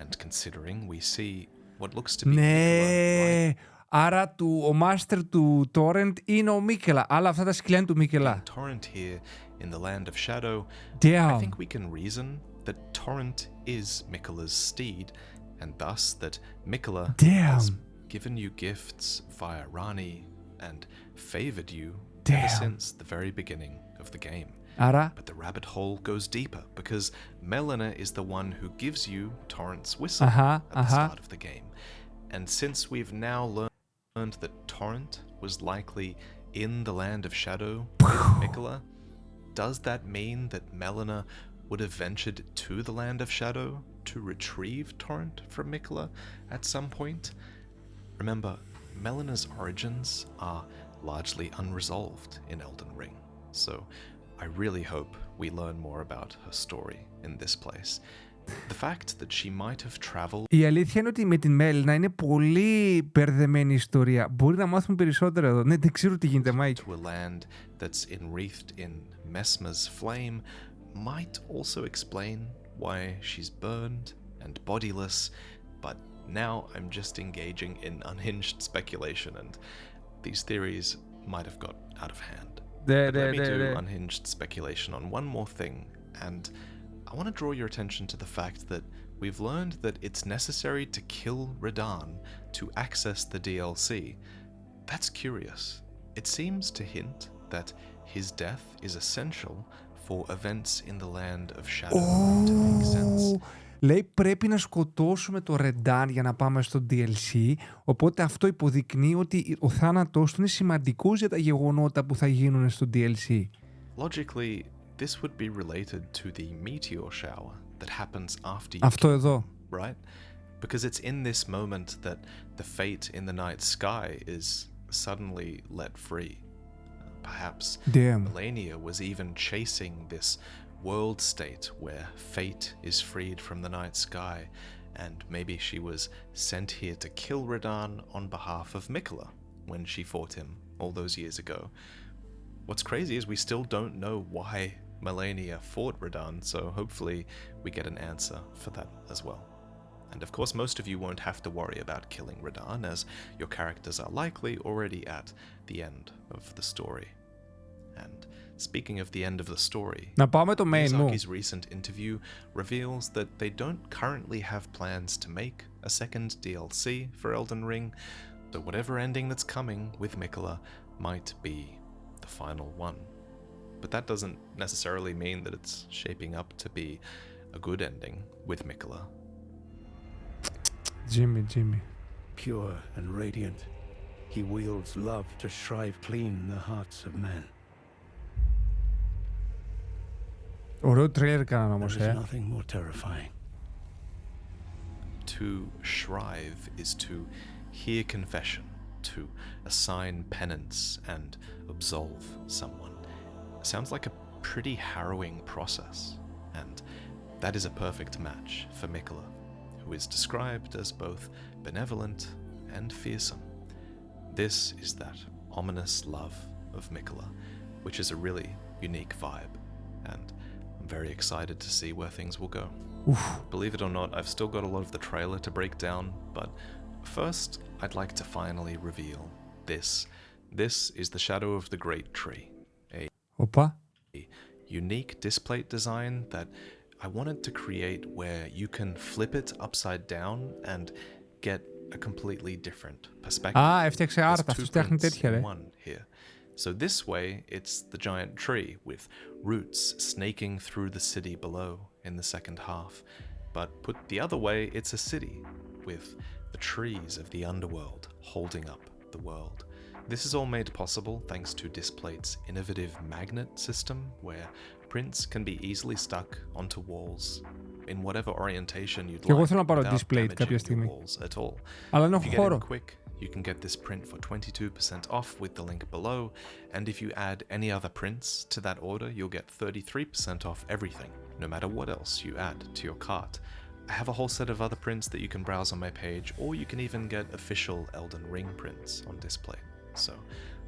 And considering we see what looks to be Miquella, άρα ο master του Torrent είναι ο Miquella, αλλά αυτά τα σκυλιά είναι του Miquella. Torrent here in the land of shadow. Damn. I think we can reason that Torrent is Miquella's steed, and thus that Miquella has given you gifts via Rani and favored you ever since the very beginning of the game. Άρα... But the rabbit hole goes deeper because Melina is the one who gives you Torrent's whistle at the start of the game. And since we've now learned that Torrent was likely in the land of shadow with Miquella, does that mean that Melina would have ventured to the land of shadow to retrieve Torrent from Miquella at some point? Remember, Melina's origins are largely unresolved in Elden Ring, so I really hope we learn more about her story in this place. The fact that she might have traveled Η αλήθεια είναι ότι με την Μέλινα είναι πολύ μπερδεμένη η ιστορία. Μπορεί να μάθουμε περισσότερο εδώ. Ναι, δεν ξέρω τι γίνεται, Μάικ. to a land that's enwreathed in Mesmer's flame might also explain why she's burned and bodiless, but now I'm just engaging in unhinged speculation and these theories might have got out of hand. But let me do unhinged speculation on one more thing, and I want to draw your attention to the fact that we've learned that it's necessary to kill Radahn to access the DLC. That's curious. It seems to hint that his death is essential for events in the land of shadow to make sense. Λέει πρέπει να σκοτώσουμε το Radahn για να πάμε στο DLC, οπότε αυτό υποδεικνύει ότι ο θάνατός του είναι σημαντικός για τα γεγονότα που θα γίνουν στο DLC. Logically, this would be related to the meteor shower that happens after you Αυτό εδώ. right? Because it's in this moment that the fate in the night sky is suddenly let free. Perhaps Damn. Melania was even chasing this world state where fate is freed from the night sky, and maybe she was sent here to kill Radahn on behalf of Miquella when she fought him all those years ago. What's crazy is we still don't know why Melania fought Radahn, so hopefully we get an answer for that as well. And of course most of you won't have to worry about killing Radahn, as your characters are likely already at the end of the story. And speaking of the end of the story, Να πάμε το main μου. Miyazaki's recent interview reveals that they don't currently have plans to make a second DLC for Elden Ring, so whatever ending that's coming with Miquella might be the final one. But that doesn't necessarily mean that it's shaping up to be a good ending with Miquella. Jimmy. Pure and radiant, he wields love to shrive clean the hearts of men. Ωραίο τρέλερ κάνανε There όμως, is nothing more terrifying. To shrive is to hear confession, to assign penance and absolve someone. Sounds like a pretty harrowing process, and that is a perfect match for Miquella, who is described as both benevolent and fearsome. This is that ominous love of Miquella, which is a really unique vibe, and I'm very excited to see where things will go. Oof. Believe it or not, I've still got a lot of the trailer to break down, but first I'd like to finally reveal this. This is the shadow of the Great Tree, Οπα. a unique displate design that I wanted to create where you can flip it upside down and get a completely different perspective. Α, έφτιαξε There's άρτα, two αυτός φτιάχνει prints τέτοια, in ρε. one here. So this way, it's the giant tree with roots snaking through the city below in the second half. But put the other way, it's a city with the trees of the underworld holding up the world. This is all made possible thanks to Displate's innovative magnet system, where prints can be easily stuck onto walls in whatever orientation you'd Και εγώ like θέλω να πάρω without Displate κάποια damaging your στιγμή. walls at all. Αλλά δεν If you έχω get χώρο. in quick, you can get this print for 22% off with the link below, and if you add any other prints to that order, you'll get 33% off everything, no matter what else you add to your cart. I have a whole set of other prints that you can browse on my page, or you can even get official Elden Ring prints on display. So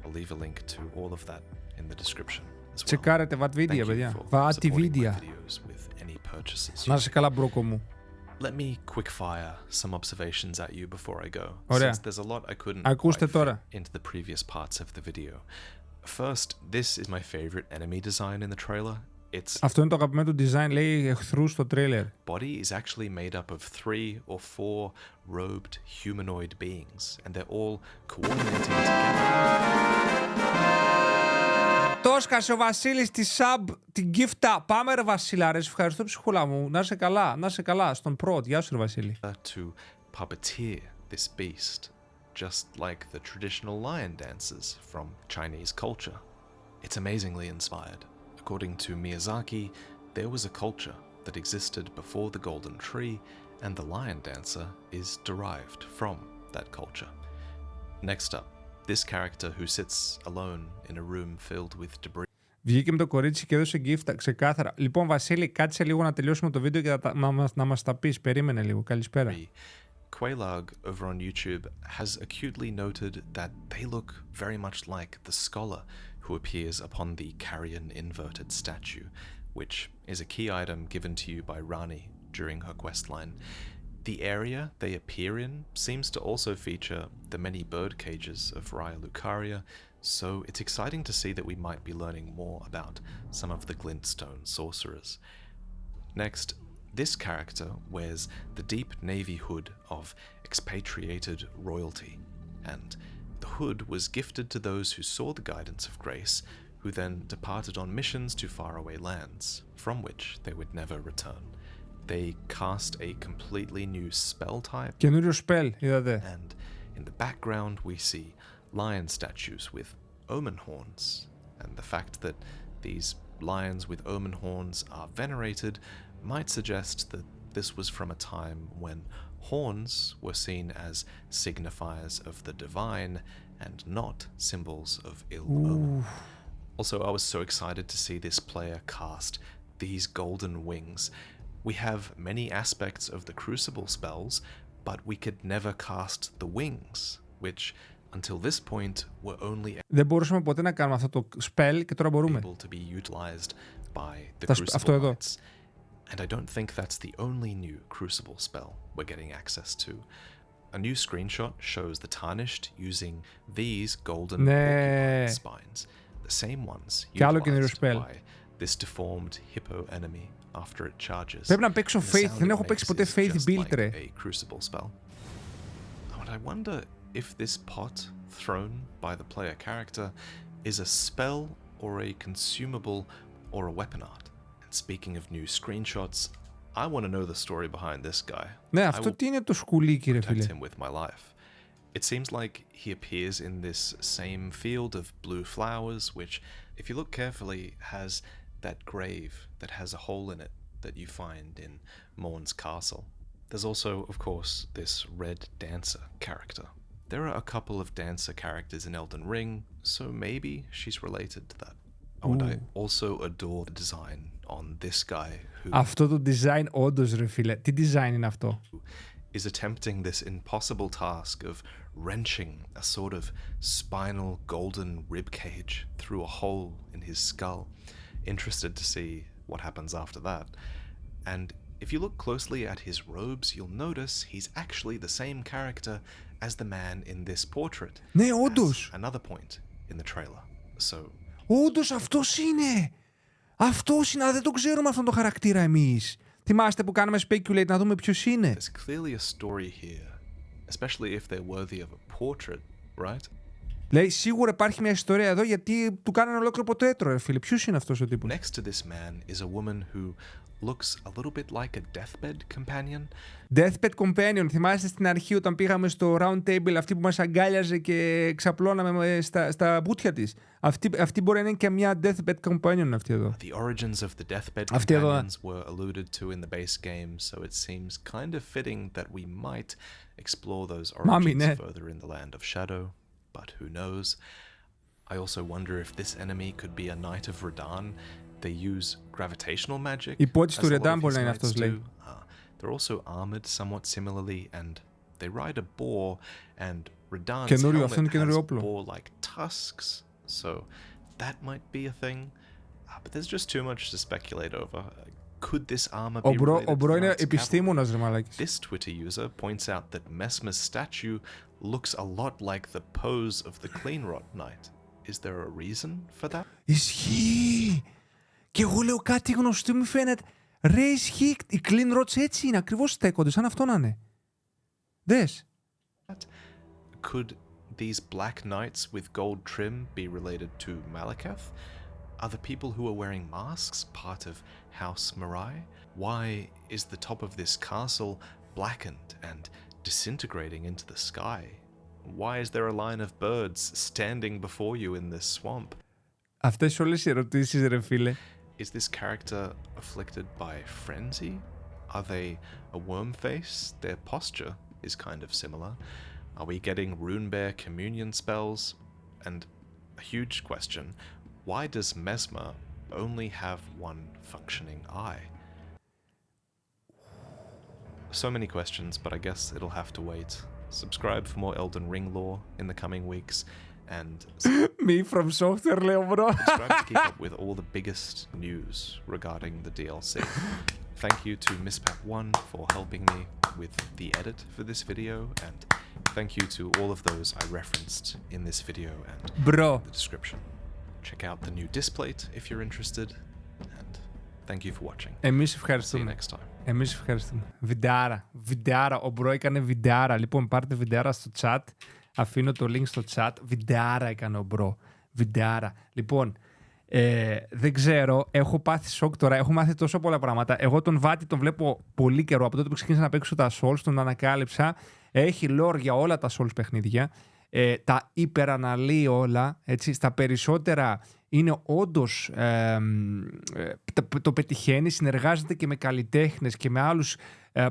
I'll leave a link to all of that in the description as well. Τσεκάρετε Thank βατβίδια, you παιδιά. for supporting my Βατβίδια. videos with any purchases. Να είσαι καλά, μπρόκο μου. Let me quickfire some observations at you before I go, Ωραία. since there's a lot I couldn't Ακούστε quite τώρα. fit into the previous parts of the video. First, this is my favorite enemy design in the trailer. Its Αυτό είναι το αγαπημένο του design, λέει εχθρούς στο τρέλερ. body is actually made up of 3 or 4 robed humanoid beings, and they're all coordinating together. Το έσκασε ο Βασίλης τη sub, την gifta. Πάμε ρε Βασίλα, ρε, σε ευχαριστώ ψυχούλα μου. Να είσαι καλά, να είσαι καλά. Στον πρώτ, γεια σου ρε Βασίλη. To puppeteer this beast, just like the traditional lion dances from Chinese culture. It's amazingly inspired. According to Miyazaki, there was a culture that existed before the Golden Tree, and the lion dancer is derived from that culture. Next up, this character who sits alone in a room filled with debris. Βγήκε με το κορίτσι και έδωσε gift ξεκάθαρα. Λοιπόν, Βασίλη, κάτσε λίγο να τελειώσουμε το βίντεο και να μας τα πεις. Περίμενε λίγο. Καλησπέρα. Quailag over on YouTube has acutely noted that they look very much like the scholar who appears upon the carrion inverted statue, which is a key item given to you by Rani during her questline. The area they appear in seems to also feature the many bird cages of Raya Lucaria, so it's exciting to see that we might be learning more about some of the glintstone sorcerers. Next, this character wears the deep navy hood of expatriated royalty, and the hood was gifted to those who saw the guidance of grace, who then departed on missions to faraway lands, from which they would never return. They cast a completely new spell type, Καινούριο spell, είδατε. and in the background we see lion statues with omen horns, and the fact that these lions with omen horns are venerated might suggest that this was from a time when horns were seen as signifiers of the divine and not symbols of ill omen. Also, I was so excited to see this player cast these golden wings. We have many aspects of the Crucible spells, but we could never cast the wings, which until this point were only Δεν μπορούσαμε ποτέ να κάνουμε αυτό το spell και τώρα μπορούμε. able to be utilized by the Crucible Knights. And I don't think that's the only new Crucible spell we're getting access to. A new screenshot shows the Tarnished using these golden porcupine spines, the same ones utilized by this deformed hippo enemy after it charges. Πρέπει να παίξω Faith, δεν έχω παίξει ποτέ Faith build, ρε. A Crucible spell. And I wonder if this pot thrown by the player character is a spell or a consumable or a weapon art. Speaking of new screenshots, I want to know the story behind this guy. Ναι, αυτό τι είναι το σκουλίκι, ρε φίλε. Him with my life. It seems like he appears in this same field of blue flowers, which, if you look carefully, has that grave that has a hole in it that you find in Morn's castle. There's also, of course, this red dancer character. There are a couple of dancer characters in Elden Ring, so maybe she's related to that. Oh, and I also adore the design on this guy who Αυτό το design όντως, ρε φίλε. Τι design είναι αυτό? is attempting this impossible task of wrenching a sort of spinal golden ribcage through a hole in his skull. Interested to see what happens after that. And if you look closely at his robes, you'll notice he's actually the same character as the man in this portrait. Ναι, όντως. Another point in the trailer. So Όντως αυτός είναι! Αυτός είναι, δεν το ξέρουμε αυτόν τον χαρακτήρα εμείς. Θυμάστε που κάναμε speculate να δούμε ποιος είναι. there's clearly a story here, especially if they're worthy of a portrait, right? Λέει, σίγουρα υπάρχει μια ιστορία εδώ γιατί του κάνανε ολόκληρο ποτέτρο, ρε φίλε. Ποιος είναι αυτός ο τύπος? Next to this man is a woman who looks a little bit like a deathbed companion. Deathbed Companion. Θυμάστε στην αρχή όταν πήγαμε στο round table, αυτή που μας αγκάλιαζε και ξαπλώναμε στα μπουτια της. Αυτή μπορεί να είναι και μια Deathbed Companion αυτή εδώ. The origins of the deathbed companions were alluded to in the base game, so it seems kind of fitting that we might explore those origins further in the land of shadow, but who knows. I also wonder if this enemy could be a knight of Radan. They use gravitational magic. Υπότιτλοι του Ρεντάν μπορεί να είναι αυτός, λέει. They're also armored somewhat similarly, and they ride a boar, and Radan's helmet has boar-like tusks, so that might be a thing. But there's just too much to speculate over. Could this armor be related to the Knight's Cavalry? This Twitter user points out that Mesmer's statue looks a lot like the pose of the Cleanrot Knight. Is there a reason for that? Ισχύει! Και εγώ λέω κάτι γνωστό μου φαίνεται. Ρε, ισχύει. Οι clean rods έτσι είναι. Ακριβώς στέκονται. Σαν αυτό να είναι. Δες. Could these black knights with gold trim be related to Malakath? Are the people who are wearing masks part of House Mirai? Why is the top of this castle blackened and disintegrating into the sky? Why is there a line of birds standing before you in this swamp? Αυτές όλες οι ερωτήσεις, ρε φίλε. Is this character afflicted by frenzy? Are they a worm face? Their posture is kind of similar. Are we getting Runebear communion spells? And a huge question, why does Mesmer only have one functioning eye? So many questions, but I guess it'll have to wait. Subscribe for more Elden Ring lore in the coming weeks, and Me from software, λέω, bro. subscribe to keep up with all the biggest news regarding the DLC. Thank you to MissPap1 for helping me with the edit for this video, and thank you to all of those I referenced in this video and Bro. the description. Check out the new displate if you're interested, and thank you for watching. Εμείς See you ευχαριστούμε. next time. Εμείς ευχαριστούμε. Βιντεάρα. Ο Μπρο έκανε βιντεάρα. Λοιπόν, πάρτε βιντεάρα στο chat. Αφήνω το link στο chat. Βιντεάρα έκανε ο Μπρο. Βιντεάρα. Λοιπόν, δεν ξέρω. Έχω πάθει σοκ τώρα. Έχω μάθει τόσο πολλά πράγματα. Εγώ τον Βάτη τον βλέπω πολύ καιρό. Από τότε που ξεκίνησα να παίξω τα Souls, τον ανακάλυψα. Έχει lore για όλα τα Souls παιχνίδια. Τα υπεραναλύει όλα. Έτσι. Στα περισσότερα είναι όντως το πετυχαίνει, συνεργάζεται και με καλλιτέχνες και με άλλους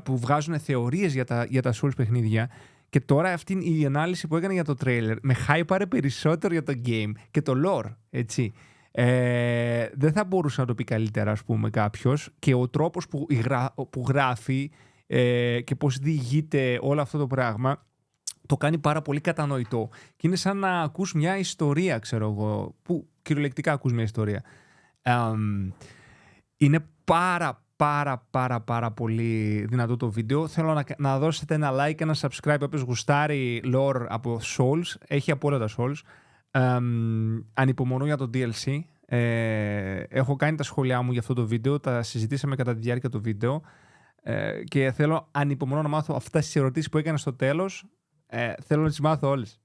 που βγάζουν θεωρίες για τα Souls παιχνίδια. Και τώρα αυτή η ανάλυση που έκανε για το trailer με χάιπαρε περισσότερο για το game και το lore, έτσι. Δεν θα μπορούσε να το πει καλύτερα, ας πούμε, κάποιος. Και ο τρόπος που γράφει και πώς διηγείται όλο αυτό το πράγμα το κάνει πάρα πολύ κατανοητό. Και είναι σαν να ακούς μια ιστορία, ξέρω εγώ, που κυριολεκτικά ακούς μια ιστορία. Είναι πάρα πολύ δυνατό το βίντεο. Θέλω να δώσετε ένα like, ένα subscribe, όποιος γουστάρει lore από Souls. Έχει από όλα τα Souls. Ανυπομονώ για το DLC. Έχω κάνει τα σχόλιά μου για αυτό το βίντεο. Τα συζητήσαμε κατά τη διάρκεια του βίντεο. Και θέλω ανυπομονώ να μάθω αυτές τις ερωτήσεις που έκανε στο τέλος. Θέλω να τις μάθω όλες.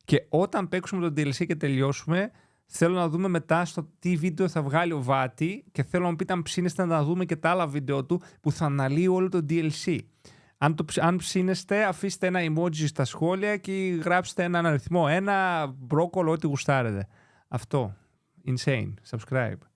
Και όταν παίξουμε το DLC και τελειώσουμε, θέλω να δούμε μετά στο τι βίντεο θα βγάλει ο Βάτη και θέλω να μου πείτε αν ψήνεστε να δούμε και τα άλλα βίντεο του που θα αναλύει όλο το DLC. Αν ψήνεστε, αφήστε ένα emoji στα σχόλια και γράψτε έναν αριθμό. Ένα μπρόκολο, ό,τι γουστάρετε. Αυτό. Insane. Subscribe.